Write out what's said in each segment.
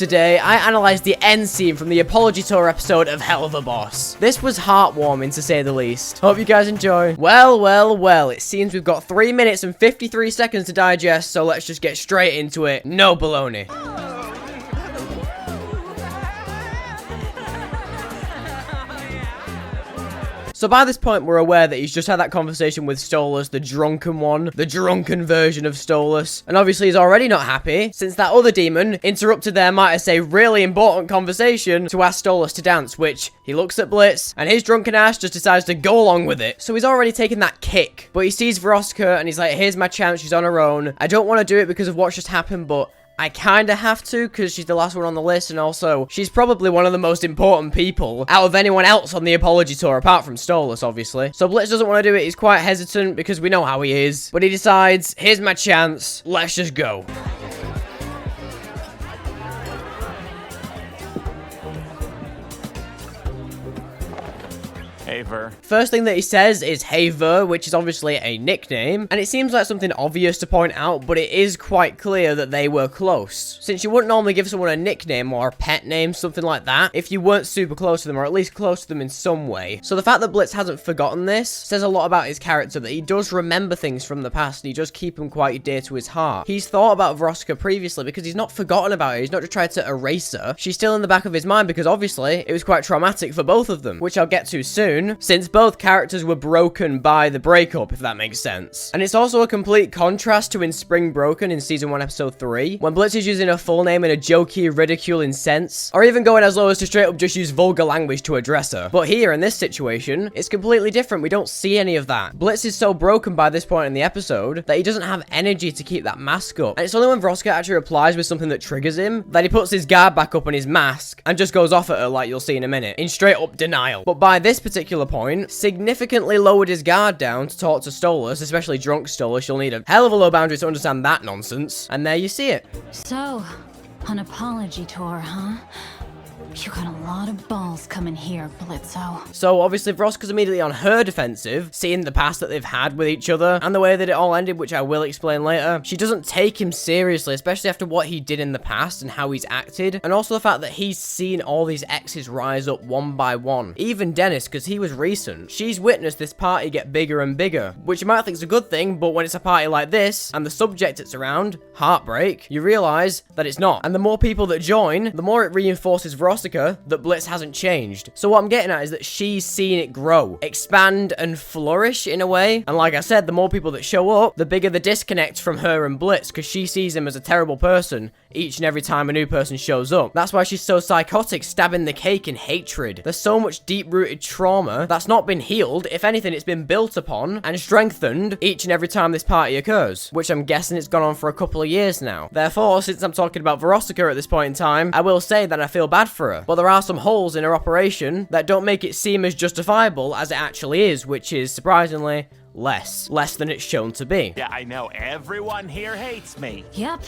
Today, I analysed the end scene from the Apology Tour episode of Helluva Boss. This was heartwarming to say the least. Hope you guys enjoy. Well, it seems we've got 3 minutes and 53 seconds to digest, so let's just get straight into it. No baloney. So by this point, we're aware that he's just had that conversation with Stolas, the drunken one, the drunken version of Stolas. And obviously he's already not happy, since that other demon interrupted their, might I say, really important conversation to ask Stolas to dance, which he looks at Blitz, and his drunken ass just decides to go along with it. So he's already taken that kick, but he sees Verosika, and he's like, here's my chance, she's on her own. I don't want to do it because of what just happened, but I kinda have to, because she's the last one on the list, and also, she's probably one of the most important people out of anyone else on the Apology Tour, apart from Stolas, obviously. So Blitz doesn't want to do it, he's quite hesitant, because we know how he is. But he decides, here's my chance, let's just go. Hey, Ver. First thing that he says is Hey Ver, which is obviously a nickname, and it seems like something obvious to point out, but it is quite clear that they were close. Since you wouldn't normally give someone a nickname or a pet name, something like that, if you weren't super close to them, or at least close to them in some way. So the fact that Blitz hasn't forgotten this says a lot about his character, that he does remember things from the past, and he does keep them quite dear to his heart. He's thought about Verosika previously because he's not forgotten about her, he's not just tried to erase her. She's still in the back of his mind because obviously it was quite traumatic for both of them, which I'll get to soon, since both characters were broken by the breakup, if that makes sense. And it's also a complete contrast to in Spring Broken in Season 1, Episode 3, when Blitz is using her full name in a jokey, ridiculing sense, or even going as low as to straight up just use vulgar language to address her. But here, in this situation, it's completely different. We don't see any of that. Blitz is so broken by this point in the episode that he doesn't have energy to keep that mask up. And it's only when Verosika actually replies with something that triggers him that he puts his guard back up on his mask and just goes off at her like you'll see in a minute, in straight up denial. But by this particular point, significantly lowered his guard down to talk to Stolas, especially drunk Stolas. You'll need a hell of a low boundary to understand that nonsense. And there you see it. So, an apology tour, huh? You got a lot of balls coming here, Blitzo. So obviously Verosika's immediately on her defensive, seeing the past that they've had with each other, and the way that it all ended, which I will explain later. She doesn't take him seriously, especially after what he did in the past and how he's acted, and also the fact that he's seen all these exes rise up one by one. Even Dennis, because he was recent. She's witnessed this party get bigger and bigger, which you might think is a good thing, but when it's a party like this, and the subject it's around, heartbreak, you realize that it's not. And the more people that join, the more it reinforces Verosika that Blitz hasn't changed. So what I'm getting at is that she's seen it grow, expand, and flourish in a way. And like I said, the more people that show up, the bigger the disconnect from her and Blitz, because she sees him as a terrible person each and every time a new person shows up. That's why she's so psychotic, stabbing the cake in hatred. There's so much deep-rooted trauma that's not been healed. If anything, it's been built upon and strengthened each and every time this party occurs, which I'm guessing it's gone on for a couple of years now. Therefore, since I'm talking about Verosika at this point in time, I will say that I feel bad for her. But there are some holes in her operation that don't make it seem as justifiable as it actually is, which is surprisingly less than it's shown to be. Yeah, I know. Everyone here hates me. Yep.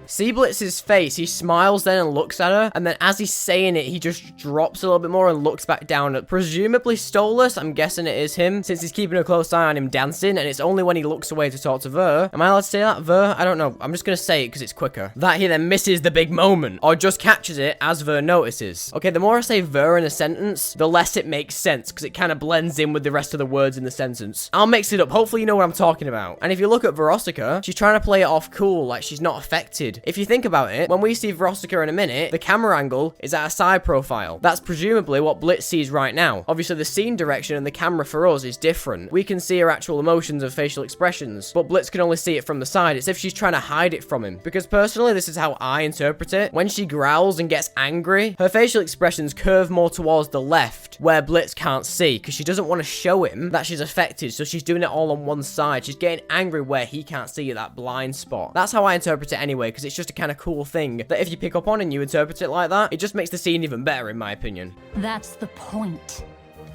See Blitz's face, he smiles then and looks at her, and then as he's saying it, he just drops a little bit more and looks back down at presumably Stolas. I'm guessing it is him, since he's keeping a close eye on him dancing, and it's only when he looks away to talk to Ver. Am I allowed to say that? Ver? I don't know. I'm just gonna say it because it's quicker. That he then misses the big moment, or just catches it as Ver notices. Okay, the more I say Ver in a sentence, the less it makes sense, because it kind of blends in with the rest of the words in the sentence. I'll mix it up. Hopefully you know what I'm talking about. And if you look at Verosika, she's trying to play it off cool, like she's not affected. If you think about it, when we see Verosika in a minute, the camera angle is at a side profile. That's presumably what Blitz sees right now. Obviously, the scene direction and the camera for us is different. We can see her actual emotions and facial expressions, but Blitz can only see it from the side. It's as if she's trying to hide it from him. Because personally, this is how I interpret it. When she growls and gets angry, her facial expressions curve more towards the left, where Blitz can't see, because she doesn't want to show him that she's affected, so she's doing it all on one side. She's getting angry where he can't see that blind spot. That's how I interpret it anyway, because it's just a kind of cool thing that if you pick up on and you interpret it like that, it just makes the scene even better in my opinion. That's the point.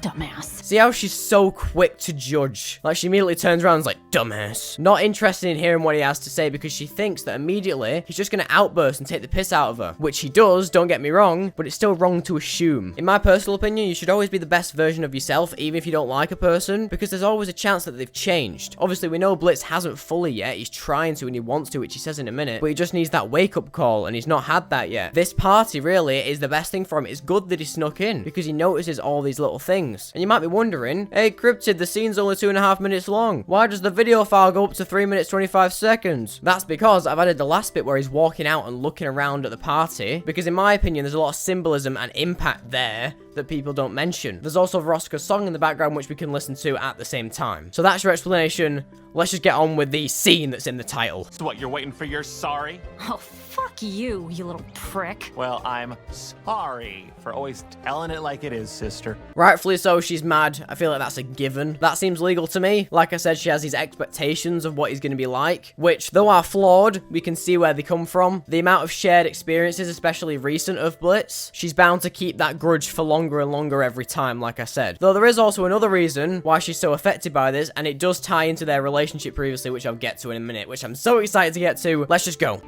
dumbass. See how she's so quick to judge? Like, she immediately turns around and is like, dumbass. Not interested in hearing what he has to say because she thinks that immediately he's just gonna outburst and take the piss out of her. Which he does, don't get me wrong, but it's still wrong to assume. In my personal opinion, you should always be the best version of yourself, even if you don't like a person, because there's always a chance that they've changed. Obviously, we know Blitz hasn't fully yet. He's trying to and he wants to, which he says in a minute, but he just needs that wake-up call, and he's not had that yet. This party, really, is the best thing for him. It's good that he snuck in, because he notices all these little things. And you might be wondering, hey, Cryptid, the scene's only 2.5 minutes long. Why does the video file go up to 3 minutes 25 seconds? That's because I've added the last bit where he's walking out and looking around at the party, because in my opinion, there's a lot of symbolism and impact there that people don't mention. There's also Verosika's song in the background, which we can listen to at the same time. So that's your explanation. Let's just get on with the scene that's in the title. So what, you're waiting for your sorry? Oh, fuck you, you little prick. Well, I'm sorry for always telling it like it is, sister. Rightfully so, she's mad. I feel like that's a given. That seems legal to me. Like I said, she has these expectations of what he's going to be like, which, though are flawed, we can see where they come from. The amount of shared experiences, especially recent, of Blitz, she's bound to keep that grudge for longer and longer every time, like I said. Though there is also another reason why she's so affected by this, and it does tie into their relationship previously, which I'll get to in a minute, which I'm so excited to get to. Let's just go.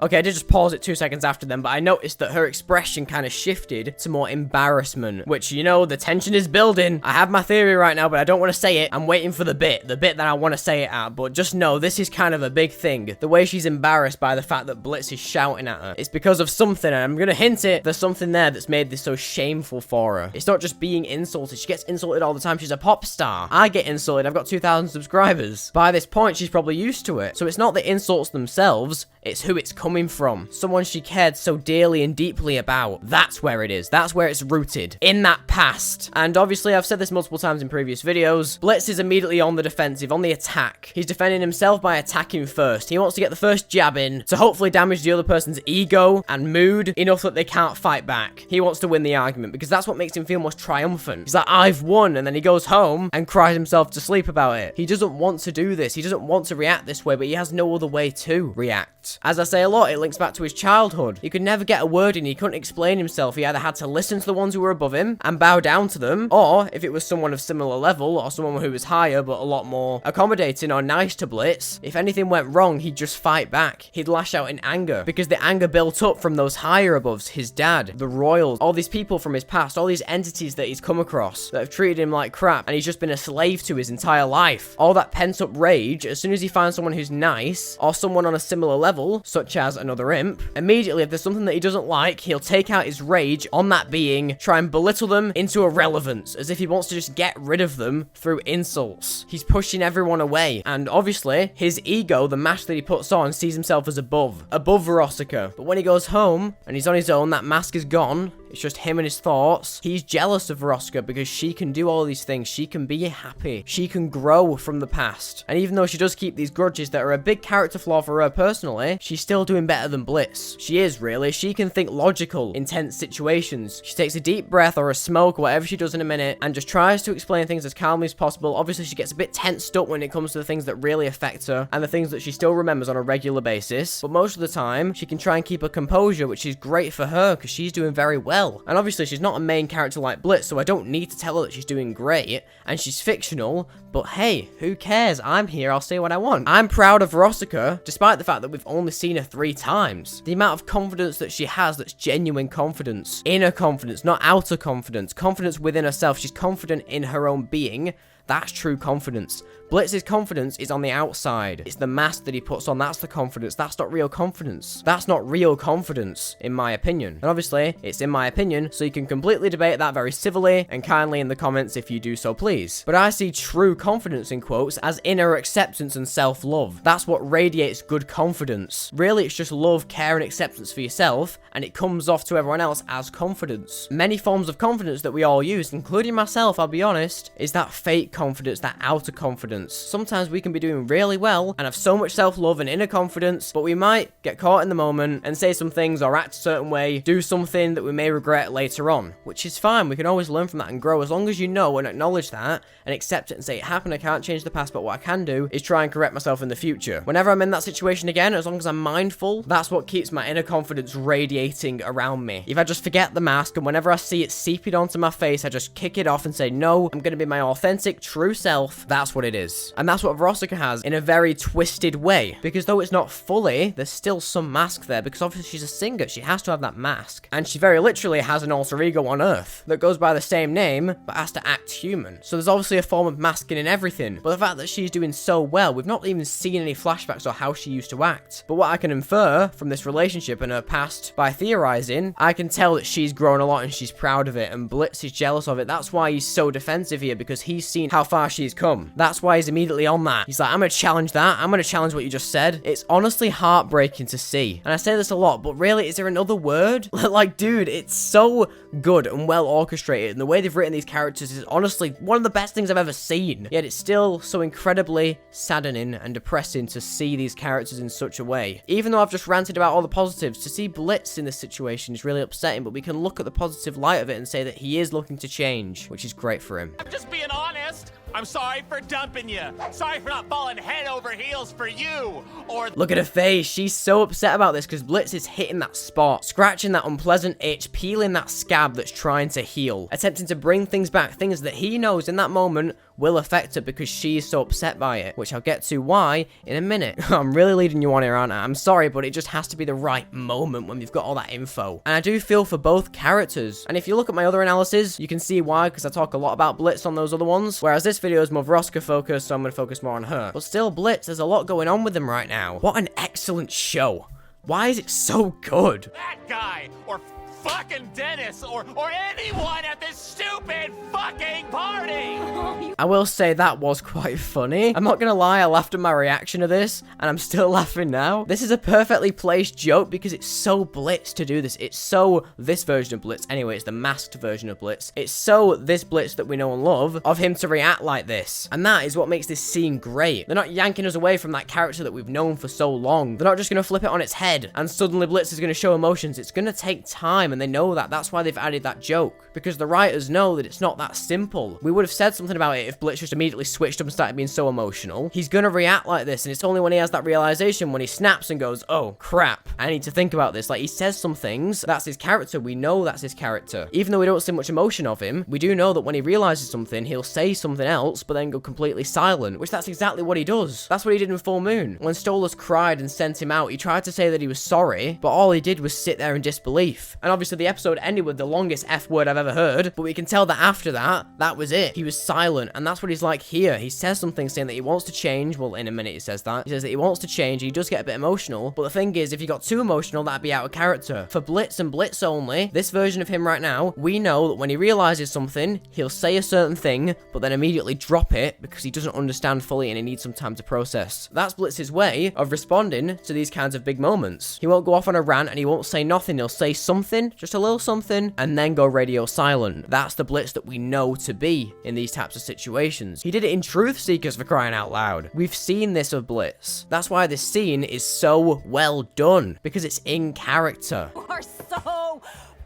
Okay, I did just pause it 2 seconds after them, but I noticed that her expression kind of shifted to more embarrassment, which, you know, the tension is building. I have my theory right now, but I don't want to say it. I'm waiting for the bit that I want to say it at, but just know this is kind of a big thing. The way she's embarrassed by the fact that Blitz is shouting at her. It's because of something, and I'm going to hint it. There's something there that's made this so shameful for her. It's not just being insulted. She gets insulted all the time. She's a pop star. I get insulted. I've got 2,000 subscribers. By this point, she's probably used to it. So it's not the insults themselves. It's who it's coming from. Someone she cared so dearly and deeply about. That's where it is. That's where it's rooted. In that past. And obviously, I've said this multiple times in previous videos, Blitz is immediately on the defensive, on the attack. He's defending himself by attacking first. He wants to get the first jab in to hopefully damage the other person's ego and mood enough that they can't fight back. He wants to win the argument because that's what makes him feel most triumphant. He's like, I've won, and then he goes home and cries himself to sleep about it. He doesn't want to do this. He doesn't want to react this way, but he has no other way to react. As I say a lot, it links back to his childhood. He could never get a word in. He couldn't explain himself. He either had to listen to the ones who were above him and bow down to them, or if it was someone of similar level or someone who was higher but a lot more accommodating or nice to Blitz, if anything went wrong, he'd just fight back. He'd lash out in anger because the anger built up from those higher abovs, his dad, the royals, all these people from his past, all these entities that he's come across that have treated him like crap and he's just been a slave to his entire life. All that pent up rage, as soon as he finds someone who's nice or someone on a similar level, such as another imp, immediately if there's something that he doesn't like, he'll take out his rage on that being, try and belittle them into irrelevance, as if he wants to just get rid of them through insults. He's pushing everyone away, and obviously, his ego, the mask that he puts on, sees himself as above Verosika. But when he goes home, and he's on his own, that mask is gone, it's just him and his thoughts. He's jealous of Verosika because she can do all these things. She can be happy. She can grow from the past. And even though she does keep these grudges that are a big character flaw for her personally, she's still doing better than Blitz. She is, really. She can think logical in tense situations. She takes a deep breath or a smoke or whatever she does in a minute and just tries to explain things as calmly as possible. Obviously, she gets a bit tensed up when it comes to the things that really affect her and the things that she still remembers on a regular basis. But most of the time, she can try and keep her composure, which is great for her because she's doing very well. And obviously, she's not a main character like Blitz, so I don't need to tell her that she's doing great, and she's fictional, but hey, who cares? I'm here, I'll say what I want. I'm proud of Verosika, despite the fact that we've only seen her 3 times. The amount of confidence that she has that's genuine confidence. Inner confidence, not outer confidence. Confidence within herself. She's confident in her own being. That's true confidence. Blitz's confidence is on the outside. It's the mask that he puts on. That's the confidence. That's not real confidence. That's not real confidence, in my opinion. And obviously, it's in my opinion, so you can completely debate that very civilly and kindly in the comments if you do so please. But I see true confidence in quotes as inner acceptance and self-love. That's what radiates good confidence. Really, it's just love, care, and acceptance for yourself, and it comes off to everyone else as confidence. Many forms of confidence that we all use, including myself, I'll be honest, is that fake confidence, that outer confidence. confidence. Sometimes we can be doing really well and have so much self-love and inner confidence, but we might get caught in the moment and say some things or act a certain way, do something that we may regret later on, which is fine. We can always learn from that and grow, as long as you know and acknowledge that and accept it and say it happened. I can't change the past, but what I can do is try and correct myself in the future. Whenever I'm in that situation again, as long as I'm mindful, that's what keeps my inner confidence radiating around me. If I just forget the mask and whenever I see it seeping onto my face, I just kick it off and say, no, I'm gonna be my authentic, true self. That's what it is. And that's what Verosika has in a very twisted way, because though it's not fully, there's still some mask there, because obviously she's a singer, she has to have that mask. And she very literally has an alter ego on Earth that goes by the same name, but has to act human. So there's obviously a form of masking in everything, but the fact that she's doing so well, we've not even seen any flashbacks or how she used to act. But what I can infer from this relationship and her past by theorizing, I can tell that she's grown a lot and she's proud of it, and Blitz is jealous of it. That's why he's so defensive here, because he's seen how far she's come. That's why he's immediately on that. He's like, I'm gonna challenge that. I'm gonna challenge what you just said. It's honestly heartbreaking to see. And I say this a lot, but really, is there another word? Like, dude, it's so good and well orchestrated, and the way they've written these characters is honestly one of the best things I've ever seen. Yet it's still so incredibly saddening and depressing to see these characters in such a way. Even though I've just ranted about all the positives, to see Blitz in this situation is really upsetting, but we can look at the positive light of it and say that he is looking to change, which is great for him. I'm just being honest. I'm sorry for dumping you. Sorry for not falling head over heels for you. Or look at her face. She's so upset about this because Blitz is hitting that spot, scratching that unpleasant itch, peeling that scab that's trying to heal, attempting to bring things back, things that he knows in that moment will affect her because she is so upset by it, which I'll get to why in a minute. I'm really leading you on here, aren't I? I'm sorry, but it just has to be the right moment when we've got all that info. And I do feel for both characters. And if you look at my other analysis, you can see why, because I talk a lot about Blitz on those other ones, whereas this video is more Verosika focused, so I'm going to focus more on her. But still, Blitz, there's a lot going on with him right now. What an excellent show. Why is it so good? that guy, or fucking Dennis, or anyone at this stupid fucking party. I will say that was quite funny. I'm not gonna lie, I laughed at my reaction to this, and I'm still laughing now. This is a perfectly placed joke because it's so Blitz to do this. It's so this version of Blitz. Anyway, it's the masked version of Blitz. It's so this Blitz that we know and love of him to react like this. And that is what makes this scene great. They're not yanking us away from that character that we've known for so long. They're not just gonna flip it on its head and suddenly Blitz is gonna show emotions. It's gonna take time, and they know that. That's why they've added that joke, because the writers know that it's not that simple. We would have said something about it if Blitz just immediately switched up and started being so emotional. He's gonna react like this, and it's only when he has that realization, when he snaps and goes, oh crap, I need to think about this. Like, he says some things, that's his character. We know that's his character. Even though we don't see much emotion of him, we do know that when he realizes something, he'll say something else, but then go completely silent, which that's exactly what he does. That's what he did in Full Moon. When Stolas cried and sent him out, he tried to say that he was sorry, but all he did was sit there in disbelief. And obviously the episode ended with the longest F word I've ever heard, but we can tell that after that, that was it. He was silent, and that's what he's like here. He says something saying that he wants to change. Well, in a minute he says that. He says that he wants to change. He does get a bit emotional, but the thing is, if he got too emotional, that'd be out of character. For Blitz and Blitz only, this version of him right now, we know that when he realizes something, he'll say a certain thing, but then immediately drop it because he doesn't understand fully and he needs some time to process. That's Blitz's way of responding to these kinds of big moments. He won't go off on a rant and he won't say nothing. He'll say something, just a little something, and then go radio silent. That's the Blitz that we know to be in these types of situations. He did it in Truth Seekers, for crying out loud. We've seen this of Blitz. That's why this scene is so well done, because it's in character. You are so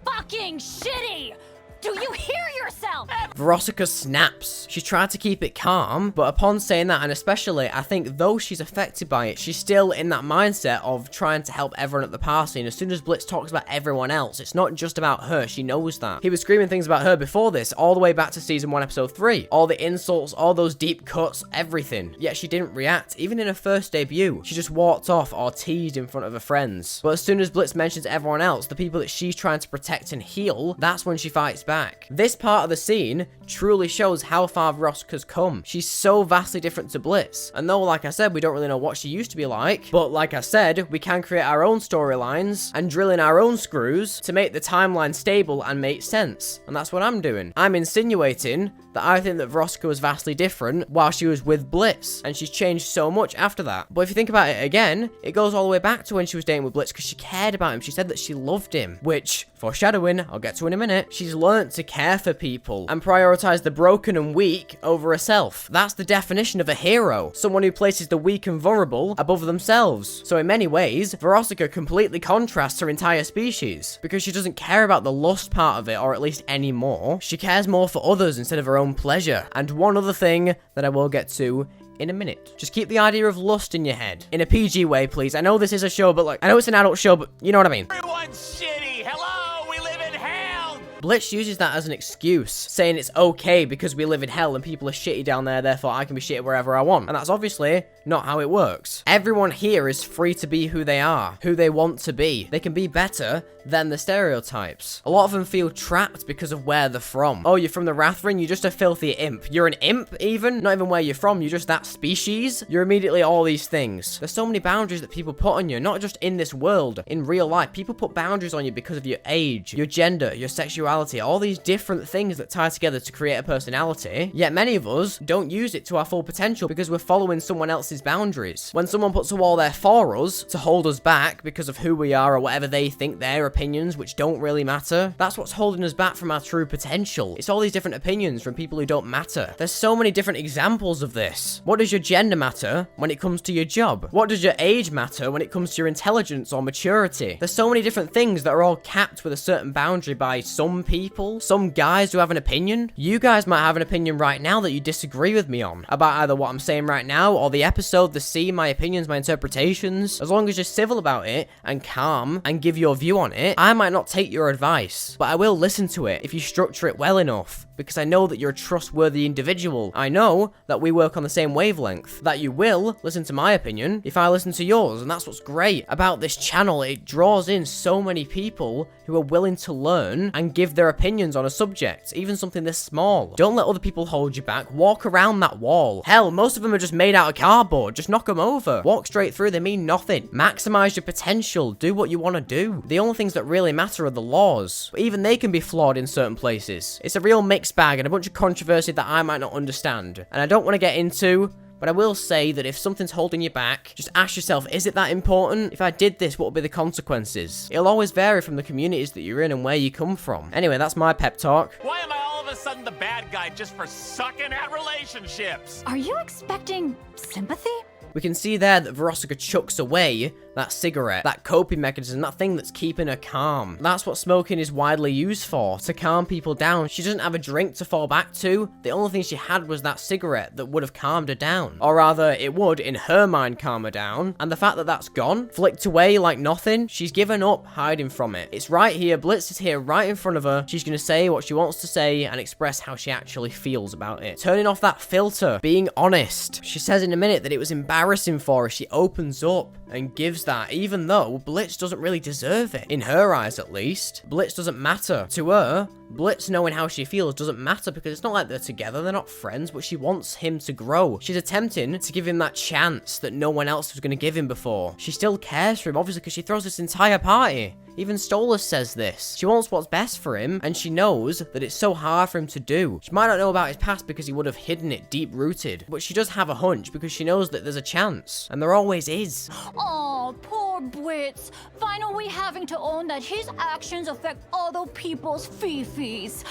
fucking shitty! Do you hear yourself? Verosika snaps. She tried to keep it calm, but upon saying that, and especially, I think though she's affected by it, she's still in that mindset of trying to help everyone at the party, and as soon as Blitz talks about everyone else, it's not just about her. She knows that. He was screaming things about her before this, all the way back to season 1, episode 3. All the insults, all those deep cuts, everything. Yet she didn't react, even in her first debut. She just walked off or teased in front of her friends. But as soon as Blitz mentions everyone else, the people that she's trying to protect and heal, that's when she fights back. This part of the scene truly shows how far Verosika's come. She's so vastly different to Blitz. And though, like I said, we don't really know what she used to be like, but like I said, we can create our own storylines and drill in our own screws to make the timeline stable and make sense. And that's what I'm doing. I'm insinuating that I think that Verosika was vastly different while she was with Blitz, and she's changed so much after that. But if you think about it again, it goes all the way back to when she was dating with Blitz because she cared about him. She said that she loved him, which Foreshadowing, I'll get to in a minute. She's learnt to care for people and prioritize the broken and weak over herself. That's the definition of a hero. Someone who places the weak and vulnerable above themselves. So in many ways, Verosika completely contrasts her entire species because she doesn't care about the lust part of it, or at least anymore. She cares more for others instead of her own pleasure. And one other thing that I will get to in a minute. Just keep the idea of lust in your head. In a PG way, please. I know this is a show, but like, I know it's an adult show, but you know what I mean. Everyone's shitty. Hello, we live in hell. Blitz uses that as an excuse, saying it's okay because we live in hell and people are shitty down there, therefore I can be shitty wherever I want. And that's obviously not how it works. Everyone here is free to be who they are, who they want to be. They can be better than the stereotypes. A lot of them feel trapped because of where they're from. Oh, you're from the Rathrin? You're just a filthy imp. You're an imp, even? Not even where you're from, you're just that species? You're immediately all these things. There's so many boundaries that people put on you, not just in this world, in real life. People put boundaries on you because of your age, your gender, your sexuality, all these different things that tie together to create a personality. Yet many of us don't use it to our full potential because we're following someone else's boundaries. When someone puts a wall there for us to hold us back because of who we are or whatever they think their opinions, which don't really matter, that's what's holding us back from our true potential. It's all these different opinions from people who don't matter. There's so many different examples of this. What does your gender matter when it comes to your job? What does your age matter when it comes to your intelligence or maturity? There's so many different things that are all capped with a certain boundary by some people, some guys who have an opinion. You guys might have an opinion right now that you disagree with me on, about either what I'm saying right now or the episode, the scene, my opinions, my interpretations. As long as you're civil about it and calm and give your view on it, I might not take your advice, but I will listen to it if you structure it well enough, because I know that you're a trustworthy individual. I know that we work on the same wavelength, that you will listen to my opinion if I listen to yours, and that's what's great about this channel. It draws in so many people who are willing to learn and give their opinions on a subject, even something this small. Don't let other people hold you back. Walk around that wall. Hell, most of them are just made out of cardboard. Just knock them over. Walk straight through. They mean nothing. Maximize your potential. Do what you want to do. The only things that really matter are the laws, but even they can be flawed in certain places. It's a real mixed bag and a bunch of controversy that I might not understand, and I don't want to get into. But I will say that if something's holding you back, just ask yourself, is it that important? If I did this, what would be the consequences? It'll always vary from the communities that you're in and where you come from. Anyway, that's my pep talk. Why am I all of a sudden the bad guy just for sucking at relationships? Are you expecting sympathy? We can see there that Verosika chucks away that cigarette, that coping mechanism, that thing that's keeping her calm. That's what smoking is widely used for, to calm people down. She doesn't have a drink to fall back to. The only thing she had was that cigarette that would have calmed her down. Or rather, it would, in her mind, calm her down. And the fact that that's gone, flicked away like nothing, she's given up hiding from it. It's right here. Blitz is here right in front of her. She's going to say what she wants to say and express how she actually feels about it. Turning off that filter, being honest. She says in a minute that it was embarrassing for her. She opens up and gives that, even though Blitz doesn't really deserve it. In her eyes, at least. Blitz doesn't matter. To her, Blitz knowing how she feels doesn't matter because it's not like they're together, they're not friends, but she wants him to grow. She's attempting to give him that chance that no one else was going to give him before. She still cares for him, obviously, because she throws this entire party. Even Stolas says this. She wants what's best for him, and she knows that it's so hard for him to do. She might not know about his past because he would have hidden it deep-rooted, but she does have a hunch because she knows that there's a chance, and there always is. Oh, poor Blitz. Finally having to own that his actions affect other people's fifis.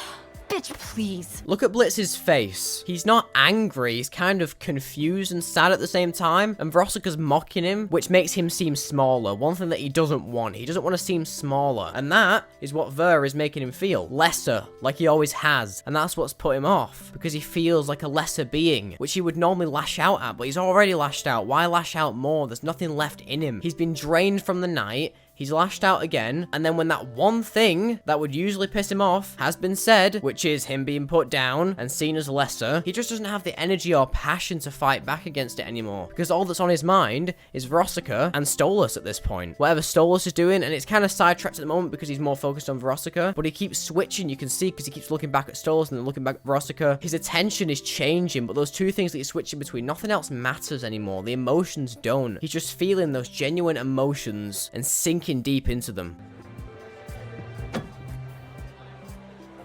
Bitch, please. Look at Blitz's face. He's not angry, he's kind of confused and sad at the same time, and Verosika's mocking him, which makes him seem smaller. One thing that he doesn't want. He doesn't want to seem smaller, and that is what Ver is making him feel. Lesser, like he always has, and that's what's put him off, because he feels like a lesser being, which he would normally lash out at, but he's already lashed out. Why lash out more? There's nothing left in him. He's been drained from the night. He's lashed out again, and then when that one thing that would usually piss him off has been said, which is him being put down and seen as lesser, he just doesn't have the energy or passion to fight back against it anymore, because all that's on his mind is Verosika and Stolas at this point. Whatever Stolas is doing, and it's kind of sidetracked at the moment because he's more focused on Verosika, but he keeps switching, you can see, because he keeps looking back at Stolas and then looking back at Verosika. His attention is changing, but those two things that he's switching between, nothing else matters anymore. The emotions don't. He's just feeling those genuine emotions and sinking deep into them.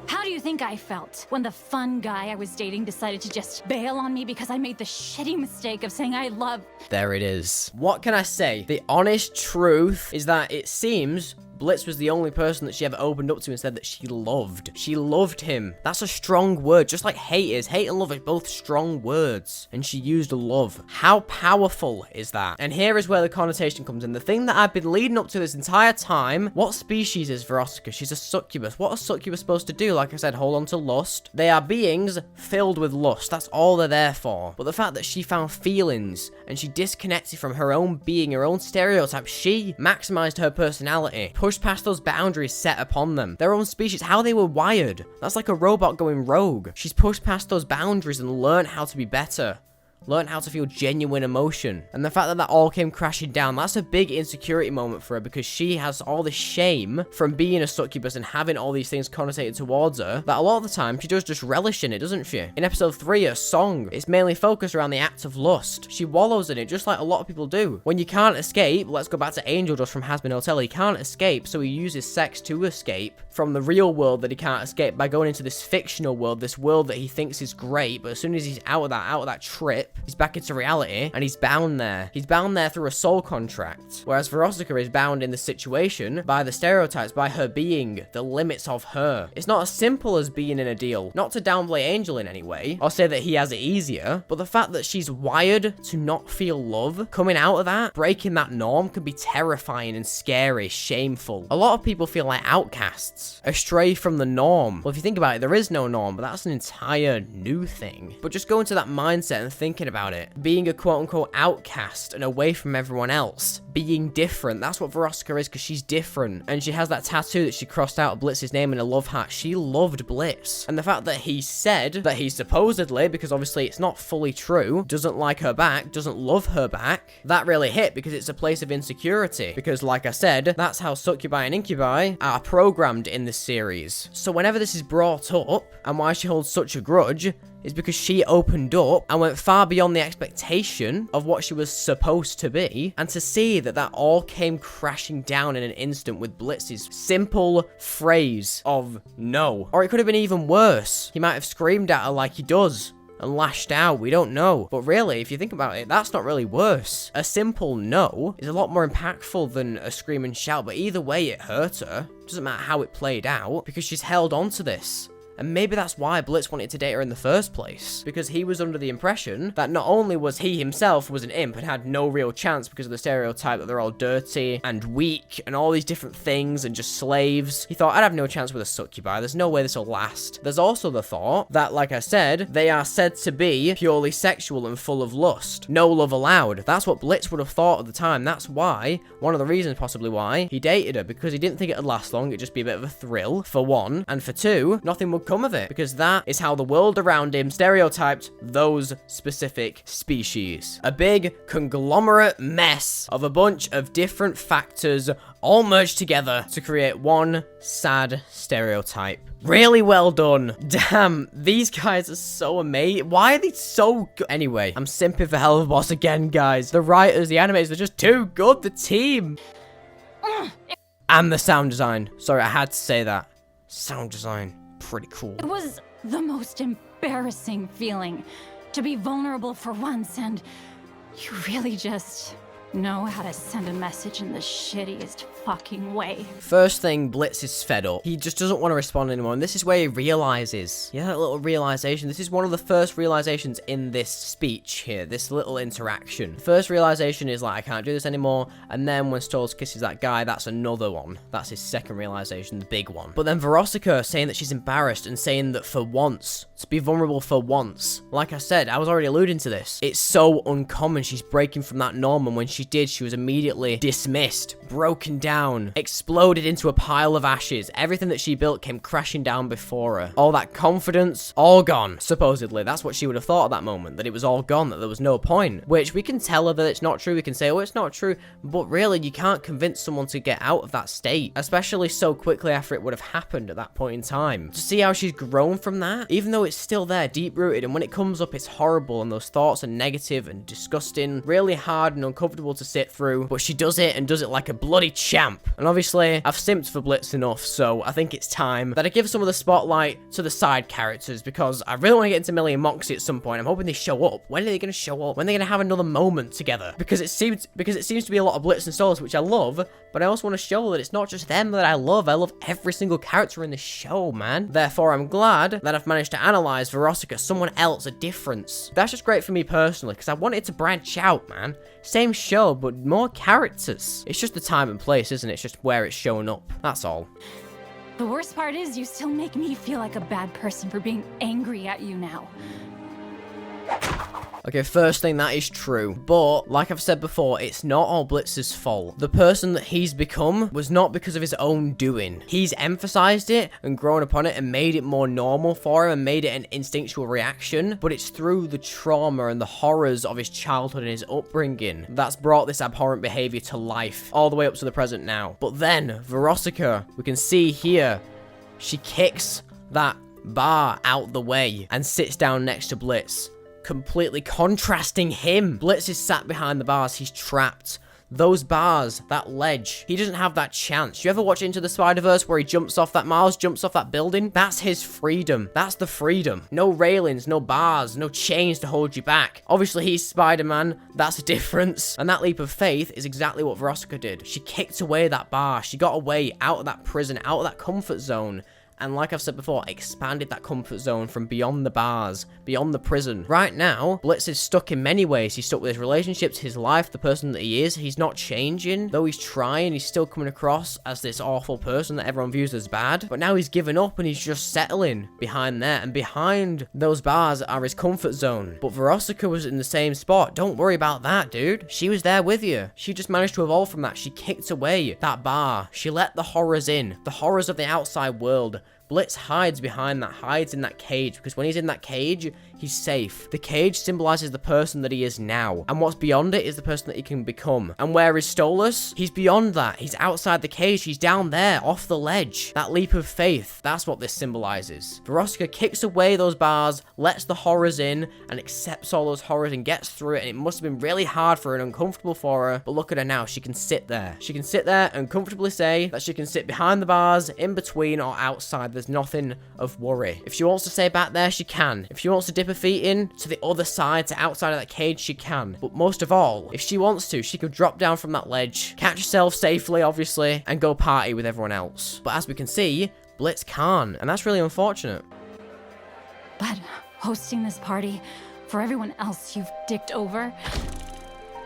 How do you think I felt when the fun guy I was dating decided to just bail on me because I made the shitty mistake of saying I love... There it is. What can I say? The honest truth is that it seems Blitz was the only person that she ever opened up to and said that she loved. She loved him. That's a strong word, just like hate is. Hate and love are both strong words. And she used love. How powerful is that? And here is where the connotation comes in. The thing that I've been leading up to this entire time, what species is Verosika? She's a succubus. What are succubus supposed to do? Like I said, hold on to lust. They are beings filled with lust. That's all they're there for. But the fact that she found feelings and she disconnected from her own being, her own stereotype, she maximized her personality, pushed past those boundaries set upon them. Their own species, how they were wired. That's like a robot going rogue. She's pushed past those boundaries and learned how to be better. Learn how to feel genuine emotion. And the fact that that all came crashing down, that's a big insecurity moment for her because she has all this shame from being a succubus and having all these things connotated towards her that a lot of the time she does just relish in it, doesn't she? In episode 3, her song, it's mainly focused around the act of lust. She wallows in it just like a lot of people do. When you can't escape, let's go back to Angel just from Has Been Hotel, he can't escape, so he uses sex to escape from the real world that he can't escape by going into this fictional world, this world that he thinks is great, but as soon as he's out of that trip, he's back into reality, and he's bound there. He's bound there through a soul contract. Whereas Verosika is bound in the situation by the stereotypes, by her being, the limits of her. It's not as simple as being in a deal. Not to downplay Angel in any way, or say that he has it easier, but the fact that she's wired to not feel love, coming out of that, breaking that norm, can be terrifying and scary, shameful. A lot of people feel like outcasts, astray from the norm. Well, if you think about it, there is no norm, but that's an entire new thing. But just go into that mindset and thinking about it. Being a quote-unquote outcast and away from everyone else. Being different. That's what Verosika is, because she's different. And she has that tattoo that she crossed out Blitz's name in a love heart. She loved Blitz. And the fact that he said that he supposedly, because obviously it's not fully true, doesn't like her back, doesn't love her back, that really hit because it's a place of insecurity. Because like I said, that's how succubi and incubi are programmed in this series. So whenever this is brought up, and why she holds such a grudge, is because she opened up and went far beyond the expectation of what she was supposed to be, and to see that that all came crashing down in an instant with Blitz's simple phrase of no. Or it could have been even worse. He might have screamed at her like he does and lashed out, we don't know. But really, if you think about it, that's not really worse. A simple no is a lot more impactful than a scream and shout, but either way it hurt her. Doesn't matter how it played out, because she's held on to this. And maybe that's why Blitz wanted to date her in the first place, because he was under the impression that not only was he himself was an imp and had no real chance because of the stereotype that they're all dirty and weak and all these different things and just slaves. He thought, I'd have no chance with a succubi, there's no way this will last. There's also the thought that, like I said, they are said to be purely sexual and full of lust. No love allowed. That's what Blitz would have thought at the time. That's why, one of the reasons possibly why, he dated her, because he didn't think it'd last long. It'd just be a bit of a thrill, for one, and for two, nothing would come of it, because that is how the world around him stereotyped those specific species. A big conglomerate mess of a bunch of different factors all merged together to create one sad stereotype. Really well done. Damn, these guys are so amazing. Why are they so good? Anyway, I'm simping for Helluva Boss again, guys. The writers, the animators, they're just too good. The team. And the sound design. Sorry, I had to say that. Sound design. Pretty cool. It was the most embarrassing feeling to be vulnerable for once, and you really just know how to send a message in the shittiest fucking way. First thing, Blitz is fed up. He just doesn't want to respond anymore, and this is where he realizes. Yeah, that little realization. This is one of the first realizations in this speech here, this little interaction. First realization is like, I can't do this anymore, and then when Stolz kisses that guy, that's another one. That's his second realization, the big one. But then Verosika saying that she's embarrassed and saying that for once, to be vulnerable for once. Like I said, I was already alluding to this. It's so uncommon. She's breaking from that norm, and when she did, she was immediately dismissed, broken down, exploded into a pile of ashes. Everything that she built came crashing down before her. All that confidence, all gone. Supposedly, that's what she would have thought at that moment, that it was all gone, that there was no point. Which we can tell her that it's not true. We can say, oh, it's not true. But really, you can't convince someone to get out of that state, especially so quickly after it would have happened at that point in time. To see how she's grown from that, even though it's still there, deep-rooted, and when it comes up, it's horrible, and those thoughts are negative and disgusting, really hard and uncomfortable uncomfortable to sit through, but she does it and does it like a bloody champ. And obviously, I've simped for Blitz enough, so I think it's time that I give some of the spotlight to the side characters, because I really want to get into Millie and Moxie at some point. I'm hoping they show up. When are they going to show up? When are they going to have another moment together? Because it seems to be a lot of Blitz and Stolas, which I love, but I also want to show that it's not just them that I love. I love every single character in the show, man. Therefore, I'm glad that I've managed to analyze Verosika, someone else, a difference. That's just great for me personally, because I wanted to branch out, man. Same show, but more characters. It's just the time and place, isn't it? It's just where it's showing up. That's all. The worst part is you still make me feel like a bad person for being angry at you now. Okay, first thing, that is true. But, like I've said before, it's not all Blitz's fault. The person that he's become was not because of his own doing. He's emphasized it and grown upon it and made it more normal for him and made it an instinctual reaction. But it's through the trauma and the horrors of his childhood and his upbringing that's brought this abhorrent behavior to life, all the way up to the present now. But then, Verosika, we can see here, she kicks that bar out the way and sits down next to Blitz, completely contrasting him. Blitz is sat behind the bars. He's trapped. Those bars, that ledge, he doesn't have that chance. You ever watch Into the Spider-Verse where he jumps off that Mars, jumps off that building? That's his freedom. That's the freedom. No railings, no bars, no chains to hold you back. Obviously, he's Spider-Man. That's a difference. And that leap of faith is exactly what Verosika did. She kicked away that bar. She got away out of that prison, out of that comfort zone. And like I've said before, expanded that comfort zone from beyond the bars, beyond the prison. Right now, Blitz is stuck in many ways. He's stuck with his relationships, his life, the person that he is. He's not changing. Though he's trying, he's still coming across as this awful person that everyone views as bad. But now he's given up and he's just settling behind there. And behind those bars are his comfort zone. But Verosika was in the same spot. Don't worry about that, dude. She was there with you. She just managed to evolve from that. She kicked away that bar. She let the horrors in. The horrors of the outside world. Blitz hides behind that, hides in that cage, because when he's in that cage, he's safe. The cage symbolizes the person that he is now, and what's beyond it is the person that he can become. And where is Stolas? He's beyond that. He's outside the cage. He's down there, off the ledge. That leap of faith, that's what this symbolizes. Verosika kicks away those bars, lets the horrors in, and accepts all those horrors and gets through it, and it must have been really hard for her and uncomfortable for her, but look at her now. She can sit there. She can sit there and comfortably say that she can sit behind the bars, in between, or outside. There's nothing of worry. If she wants to stay back there, she can. If she wants to dip her feet in to the other side, to outside of that cage, she can. But most of all, if she wants to, she could drop down from that ledge, catch herself safely, obviously, and go party with everyone else. But as we can see, Blitz can't, and that's really unfortunate. But hosting this party for everyone else you've dicked over,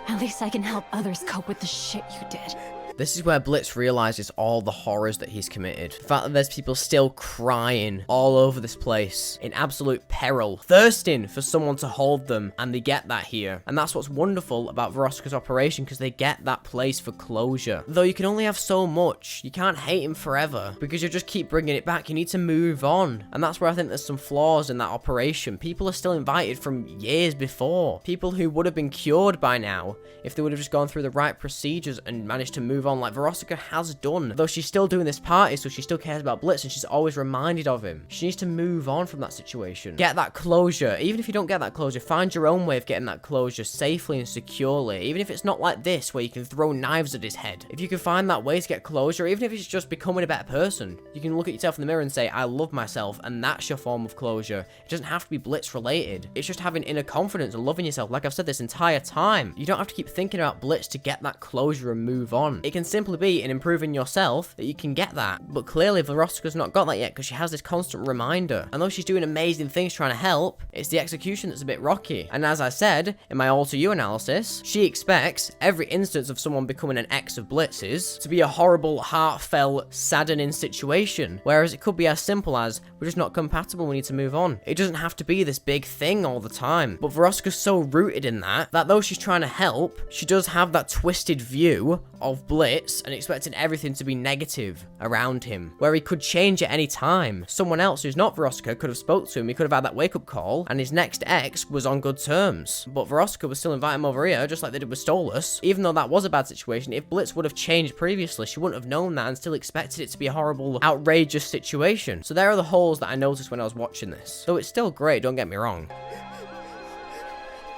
at least I can help others cope with the shit you did. This is where Blitz realizes all the horrors that he's committed. The fact that there's people still crying all over this place, in absolute peril, thirsting for someone to hold them, and they get that here. And that's what's wonderful about Verosika's operation, because they get that place for closure. Though you can only have so much. You can't hate him forever, because you'll just keep bringing it back. You need to move on. And that's where I think there's some flaws in that operation. People are still invited from years before. People who would have been cured by now, if they would have just gone through the right procedures and managed to move on like Verosika has done. Though she's still doing this party, so she still cares about Blitz and she's always reminded of him. She needs to move on from that situation. Get that closure. Even if you don't get that closure, find your own way of getting that closure safely and securely. Even if it's not like this, where you can throw knives at his head. If you can find that way to get closure, even if it's just becoming a better person, you can look at yourself in the mirror and say, I love myself, and that's your form of closure. It doesn't have to be Blitz related. It's just having inner confidence and loving yourself, like I've said this entire time. You don't have to keep thinking about Blitz to get that closure and move on. It can simply be in improving yourself that you can get that. But clearly Verosika's not got that yet, because she has this constant reminder. And though she's doing amazing things trying to help, it's the execution that's a bit rocky. And as I said in my All To You analysis, she expects every instance of someone becoming an ex of Blitz's to be a horrible, heartfelt, saddening situation. Whereas it could be as simple as, we're just not compatible, we need to move on. It doesn't have to be this big thing all the time. But Verosika's so rooted in that though she's trying to help, she does have that twisted view of Blitz and expecting everything to be negative around him, where he could change at any time. Someone else who's not Verosika could have spoke to him, he could have had that wake-up call, and his next ex was on good terms. But Verosika was still inviting him over here, just like they did with Stolas. Even though that was a bad situation, if Blitz would have changed previously, she wouldn't have known that and still expected it to be a horrible, outrageous situation. So there are the holes that I noticed when I was watching this. Though it's still great, don't get me wrong.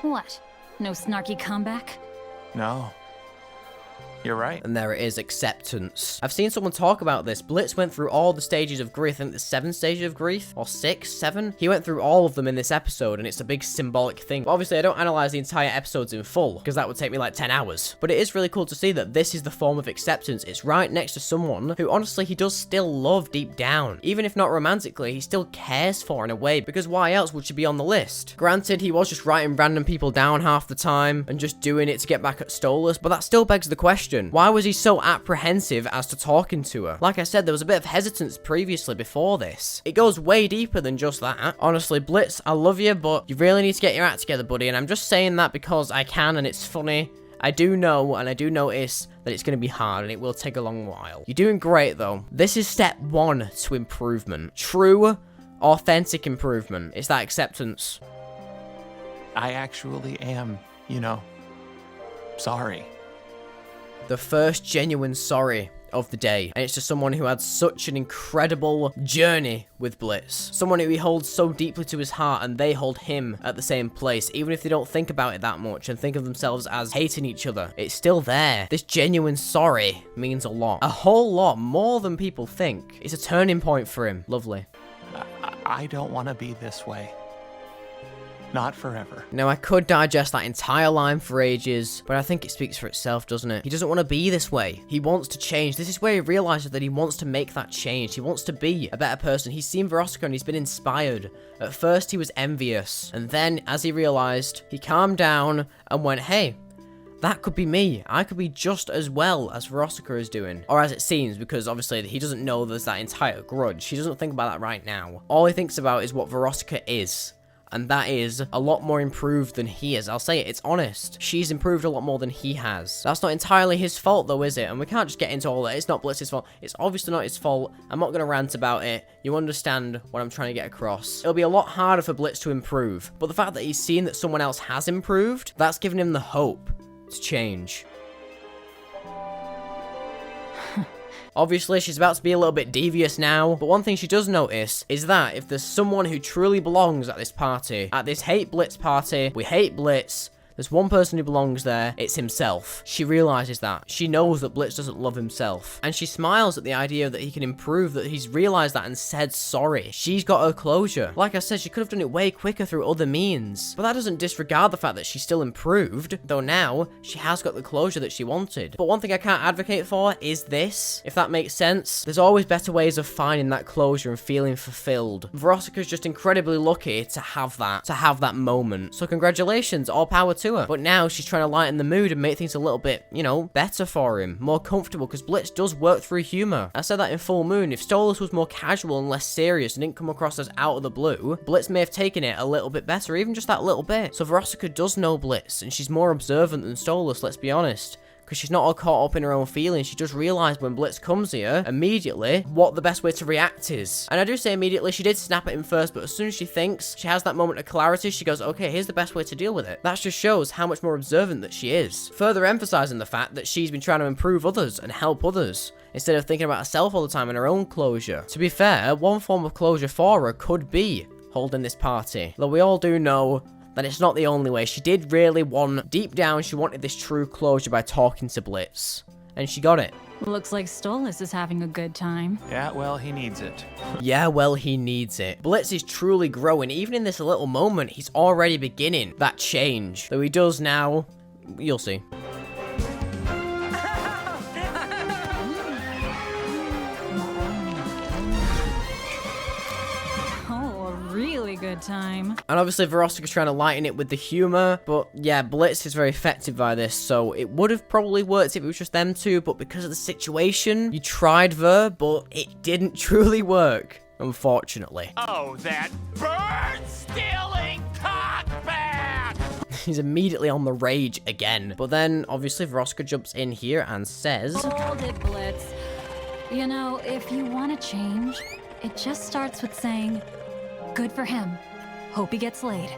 What? No snarky comeback? No. You're right. And there it is, acceptance. I've seen someone talk about this. Blitz went through all the stages of grief. I think there's 7 stages of grief, or 6, 7. He went through all of them in this episode, and it's a big symbolic thing. But obviously, I don't analyze the entire episodes in full, because that would take me like 10 hours. But it is really cool to see that this is the form of acceptance. It's right next to someone who, honestly, he does still love deep down. Even if not romantically, he still cares for in a way, because why else would she be on the list? Granted, he was just writing random people down half the time, and just doing it to get back at Stolas, but that still begs the question. Why was he so apprehensive as to talking to her? Like I said, there was a bit of hesitance previously before this. It goes way deeper than just that. Honestly, Blitz, I love you, but you really need to get your act together, buddy, and I'm just saying that because I can and it's funny. I do know, and I do notice that it's going to be hard, and it will take a long while. You're doing great, though. This is step 1 to improvement. True, authentic improvement. It's that acceptance. I actually am, you know, sorry. The first genuine sorry of the day, and it's to someone who had such an incredible journey with Blitz. Someone who he holds so deeply to his heart, and they hold him at the same place, even if they don't think about it that much and think of themselves as hating each other. It's still there. This genuine sorry means a lot. A whole lot more than people think. It's a turning point for him. Lovely. I don't want to be this way. Not forever. Now, I could digest that entire line for ages, but I think it speaks for itself, doesn't it? He doesn't want to be this way. He wants to change. This is where he realizes that he wants to make that change. He wants to be a better person. He's seen Verosika and he's been inspired. At first, he was envious. And then, as he realized, he calmed down and went, hey, that could be me. I could be just as well as Verosika is doing. Or as it seems, because obviously he doesn't know there's that entire grudge. He doesn't think about that right now. All he thinks about is what Verosika is. And that is a lot more improved than he is. I'll say it, it's honest. She's improved a lot more than he has. That's not entirely his fault though, is it? And we can't just get into all that. It's not Blitz's fault. It's obviously not his fault. I'm not going to rant about it. You understand what I'm trying to get across. It'll be a lot harder for Blitz to improve. But the fact that he's seen that someone else has improved, that's given him the hope to change. Obviously, she's about to be a little bit devious now, but one thing she does notice is that if there's someone who truly belongs at this party, at this Hate Blitz party, we hate Blitz, there's one person who belongs there, it's himself. She realizes that. She knows that Blitz doesn't love himself. And she smiles at the idea that he can improve, that he's realized that and said sorry. She's got her closure. Like I said, she could have done it way quicker through other means. But that doesn't disregard the fact that she's still improved, though now she has got the closure that she wanted. But one thing I can't advocate for is this, if that makes sense. There's always better ways of finding that closure and feeling fulfilled. Verosika's just incredibly lucky to have that moment. So congratulations, all power to her. But now she's trying to lighten the mood and make things a little bit, you know, better for him, more comfortable, because Blitz does work through humor. I said that in Full Moon. If Stolas was more casual and less serious and didn't come across as out of the blue, Blitz may have taken it a little bit better, even just that little bit. So Verosika does know Blitz, and she's more observant than Stolas, let's be honest. Because she's not all caught up in her own feelings. She just realised when Blitz comes here, immediately, what the best way to react is. And I do say immediately, she did snap at him first, but as soon as she thinks, she has that moment of clarity, she goes, okay, here's the best way to deal with it. That just shows how much more observant that she is. Further emphasising the fact that she's been trying to improve others and help others, instead of thinking about herself all the time and her own closure. To be fair, one form of closure for her could be holding this party. Though we all do know that it's not the only way. She did really want, deep down, she wanted this true closure by talking to Blitz. And she got it. Looks like Stolas is having a good time. Yeah, well, he needs it. Yeah, well, he needs it. Blitz is truly growing. Even in this little moment, he's already beginning that change. Though he does now, you'll see. Good time. And obviously Verosika's trying to lighten it with the humor, but yeah, Blitz is very affected by this, so it would have probably worked if it was just them two, but because of the situation, you tried Ver, but it didn't truly work, unfortunately. Oh, that bird-stealing cockback! He's immediately on the rage again, but then obviously Verosika jumps in here and says, hold it, Blitz. You know, if you want to change, it just starts with saying, good for him. Hope he gets laid.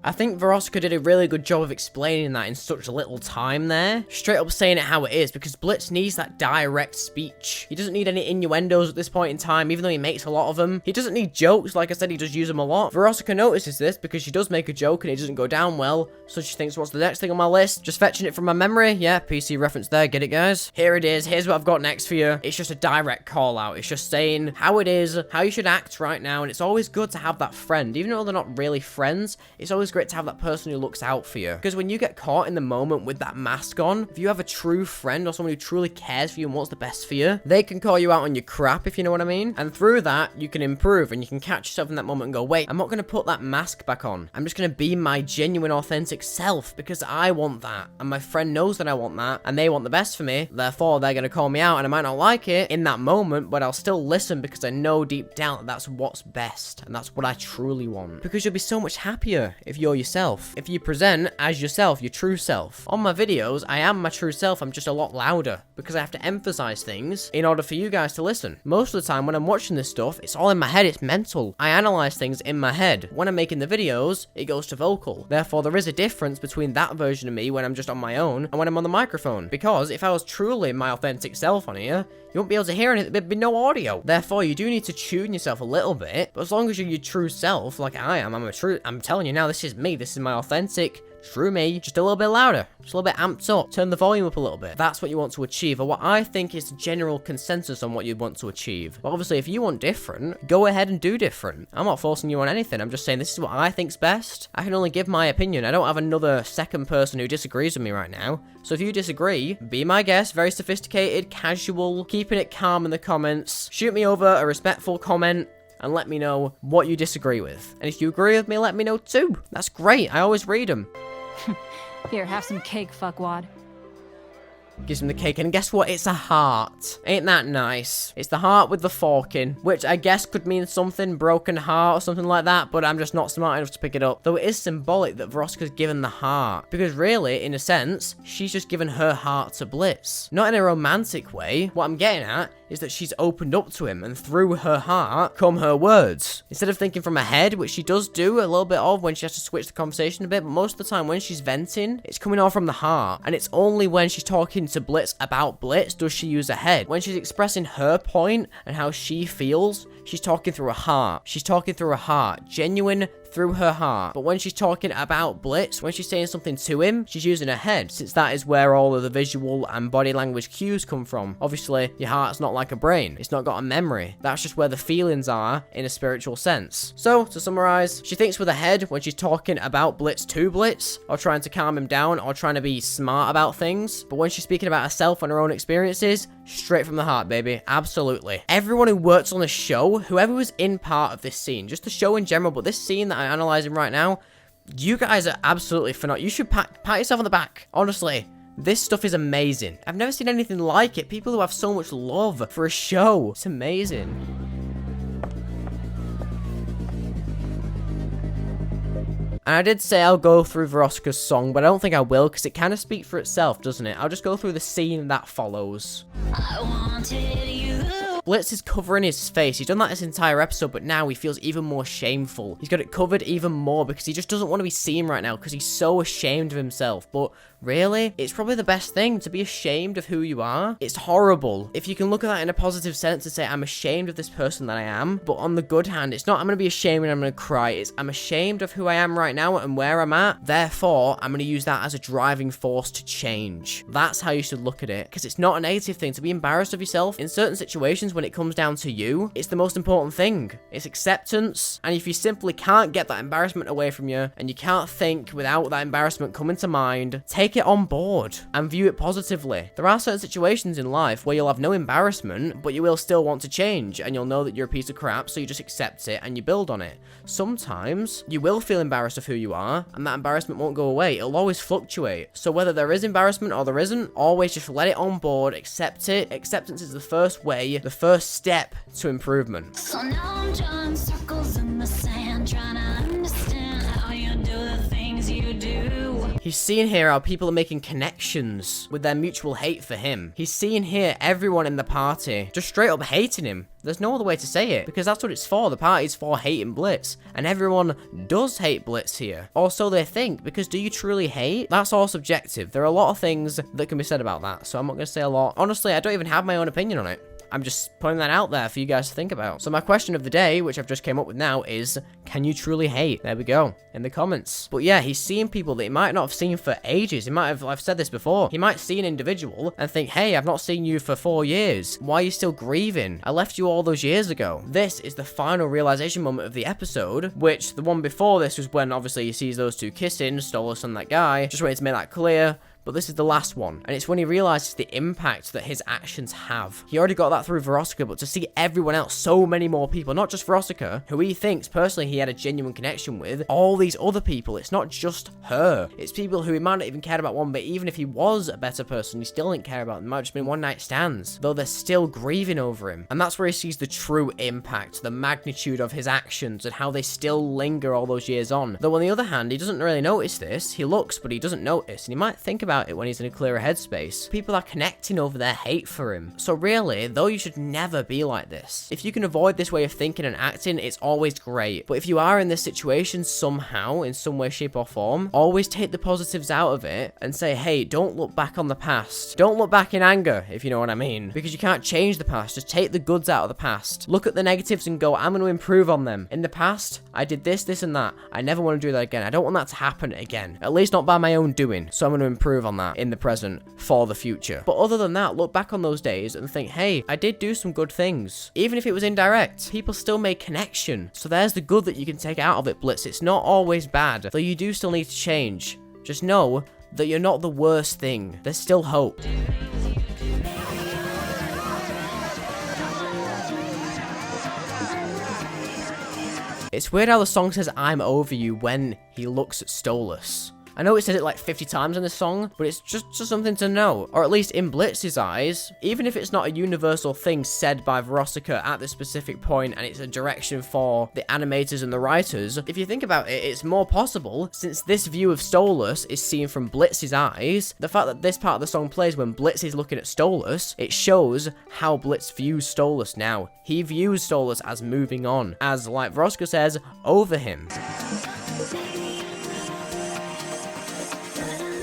I think Verosika did a really good job of explaining that in such little time there. Straight up saying it how it is, because Blitz needs that direct speech. He doesn't need any innuendos at this point in time, even though he makes a lot of them. He doesn't need jokes, like I said, he does use them a lot. Verosika notices this because she does make a joke and it doesn't go down well, so she thinks, what's the next thing on my list? Just fetching it from my memory. Yeah, PC reference there, get it, guys? Here it is, here's what I've got next for you. It's just a direct call out. It's just saying how it is, how you should act right now, and it's always good to have that friend. Even though they're not really friends, it's always great to have that person who looks out for you. Because when you get caught in the moment with that mask on, if you have a true friend or someone who truly cares for you and wants the best for you, they can call you out on your crap, if you know what I mean. And through that, you can improve and you can catch yourself in that moment and go, wait, I'm not going to put that mask back on. I'm just going to be my genuine, authentic self because I want that. And my friend knows that I want that and they want the best for me. Therefore, they're going to call me out and I might not like it in that moment, but I'll still listen because I know deep down that that's what's best and that's what I truly want. Because you'll be so much happier if you're yourself. If you present as yourself, your true self. On my videos, I am my true self. I'm just a lot louder because I have to emphasize things in order for you guys to listen. Most of the time when I'm watching this stuff, it's all in my head. It's mental. I analyze things in my head. When I'm making the videos, it goes to vocal. Therefore, there is a difference between that version of me when I'm just on my own and when I'm on the microphone. Because if I was truly my authentic self on here, you won't be able to hear anything. There'd be no audio. Therefore, you do need to tune yourself a little bit. But as long as you're your true self, like I am, I'm telling you now, this is me. This is my authentic, true me. Just a little bit louder. Just a little bit amped up. Turn the volume up a little bit. That's what you want to achieve, or what I think is the general consensus on what you want to achieve. But obviously, if you want different, go ahead and do different. I'm not forcing you on anything. I'm just saying this is what I think's best. I can only give my opinion. I don't have another second person who disagrees with me right now. So if you disagree, be my guest. Very sophisticated, casual, keeping it calm in the comments. Shoot me over a respectful comment and let me know what you disagree with. And if you agree with me, let me know too. That's great. I always read them. Here, have some cake, fuckwad. Gives him the cake, and guess what? It's a heart. Ain't that nice? It's the heart with the fork in, which I guess could mean something, broken heart or something like that, but I'm just not smart enough to pick it up. Though it is symbolic that Verosika's given the heart, because really, in a sense, she's just given her heart to Blitz. Not in a romantic way. What I'm getting at is that she's opened up to him, and through her heart come her words. Instead of thinking from her head, which she does do a little bit of when she has to switch the conversation a bit, but most of the time when she's venting, it's coming all from the heart. And it's only when she's talking to Blitz about Blitz does she use her head. When she's expressing her point and how she feels, she's talking through her heart. She's talking through her heart. Genuine through her heart. But when she's talking about Blitz, when she's saying something to him, she's using her head, since that is where all of the visual and body language cues come from. Obviously, your heart's not like a brain. It's not got a memory. That's just where the feelings are in a spiritual sense. So, to summarize, she thinks with her head when she's talking about Blitz to Blitz, or trying to calm him down, or trying to be smart about things. But when she's speaking about herself and her own experiences, straight from the heart, baby. Absolutely. Everyone who works on the show, whoever was in part of this scene, just the show in general, but this scene that I'm analyzing right now, you guys are absolutely phenomenal. You should pat yourself on the back. Honestly, this stuff is amazing. I've never seen anything like it. People who have so much love for a show. It's amazing. And I did say I'll go through Verosika's song, but I don't think I will, because it kind of speaks for itself, doesn't it? I'll just go through the scene that follows. I wanted you. Blitz is covering his face. He's done that this entire episode, but now he feels even more shameful. He's got it covered even more because he just doesn't want to be seen right now because he's so ashamed of himself. But really, it's probably the best thing to be ashamed of who you are. It's horrible. If you can look at that in a positive sense and say, I'm ashamed of this person that I am. But on the good hand, it's not I'm going to be ashamed and I'm going to cry. It's I'm ashamed of who I am right now and where I'm at. Therefore, I'm going to use that as a driving force to change. That's how you should look at it, because it's not a negative thing to be embarrassed of yourself. In certain situations, when it comes down to you, it's the most important thing. It's acceptance. And if you simply can't get that embarrassment away from you, and you can't think without that embarrassment coming to mind, take it on board and view it positively. There are certain situations in life where you'll have no embarrassment, but you will still want to change, and you'll know that you're a piece of crap, so you just accept it and you build on it. Sometimes you will feel embarrassed of who you are, and that embarrassment won't go away. It'll always fluctuate. So whether there is embarrassment or there isn't, always just let it on board, accept it. Acceptance is the first way, the first step to improvement. So now I'm drawing circles in the sand, trying to understand how you do the things He's seeing here how people are making connections with their mutual hate for him. He's seeing here everyone in the party just straight up hating him. There's no other way to say it, because that's what it's for. The party's for hating Blitz, and everyone does hate Blitz here. Or so they think, because do you truly hate? That's all subjective. There are a lot of things that can be said about that, so I'm not going to say a lot. Honestly, I don't even have my own opinion on it. I'm just putting that out there for you guys to think about. So my question of the day, which I've just came up with now, is, can you truly hate? There we go, in the comments. But yeah, he's seeing people that he might not have seen for ages. He might have, I've said this before, he might see an individual and think, hey, I've not seen you for 4 years. Why are you still grieving? I left you all those years ago. This is the final realization moment of the episode, which the one before this was when obviously he sees those two kissing, Stolas and that guy. Just wanted to make that clear. But this is the last one, and it's when he realizes the impact that his actions have. He already got that through Verosika, but to see everyone else, so many more people, not just Verosika, who he thinks personally he had a genuine connection with, all these other people, it's not just her. It's people who he might not even cared about one bit. Even if he was a better person, he still didn't care about them. It might have just been one night stands, though they're still grieving over him. And that's where he sees the true impact, the magnitude of his actions, and how they still linger all those years on. Though on the other hand, he doesn't really notice this. He looks, but he doesn't notice, and he might think about it when he's in a clearer headspace. People are connecting over their hate for him. So really, though you should never be like this, if you can avoid this way of thinking and acting, it's always great. But if you are in this situation somehow, in some way, shape or form, always take the positives out of it and say, hey, don't look back on the past. Don't look back in anger, if you know what I mean. Because you can't change the past. Just take the goods out of the past. Look at the negatives and go, I'm going to improve on them. In the past, I did this, this and that. I never want to do that again. I don't want that to happen again. At least not by my own doing. So I'm going to improve on that in the present for the future. But other than that, look back on those days and think, hey, I did do some good things. Even if it was indirect, people still made connection. So there's the good that you can take out of it, Blitz. It's not always bad, though you do still need to change. Just know that you're not the worst thing. There's still hope. It's weird how the song says I'm over you when he looks at Stolas. I know it says it like 50 times in the song, but it's just something to know. Or at least in Blitz's eyes, even if it's not a universal thing said by Verosika at this specific point, and it's a direction for the animators and the writers, if you think about it, it's more possible, since this view of Stolas is seen from Blitz's eyes. The fact that this part of the song plays when Blitz is looking at Stolas, it shows how Blitz views Stolas now. He views Stolas as moving on, as, like Verosika says, over him.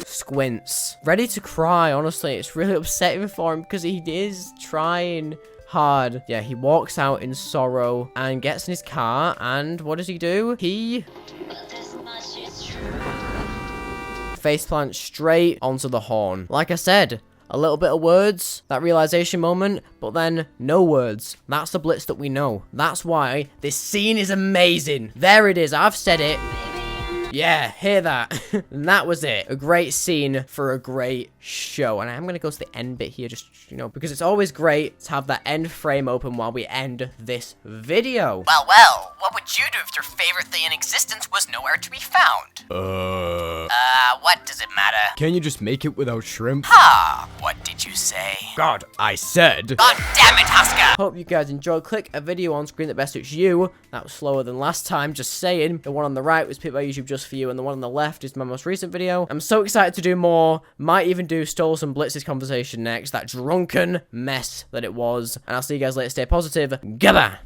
Squints. Ready to cry, honestly. It's really upsetting for him because he is trying hard. Yeah, he walks out in sorrow and gets in his car, and what does he do? He faceplant straight onto the horn. Like I said, a little bit of words, that realization moment, but then no words. That's the Blitz that we know. That's why this scene is amazing. There it is. I've said it. Yeah, hear that. And that was it. A great scene for a great show. And I'm going to go to the end bit here, just, you know, because it's always great to have that end frame open while we end this video. Well, what would you do if your favorite thing in existence was nowhere to be found? What does it matter? Can you just make it without shrimp? What did you say? God, I said. God damn it, Husker! Hope you guys enjoyed. Click a video on screen that best suits you. That was slower than last time, just saying. The one on the right was picked by YouTube just for you, and the one on the left is my most recent video. I'm so excited to do more. Might even do Stolas and Blitz's conversation next. That drunken mess that it was. And I'll see you guys later. Stay positive. Goodbye.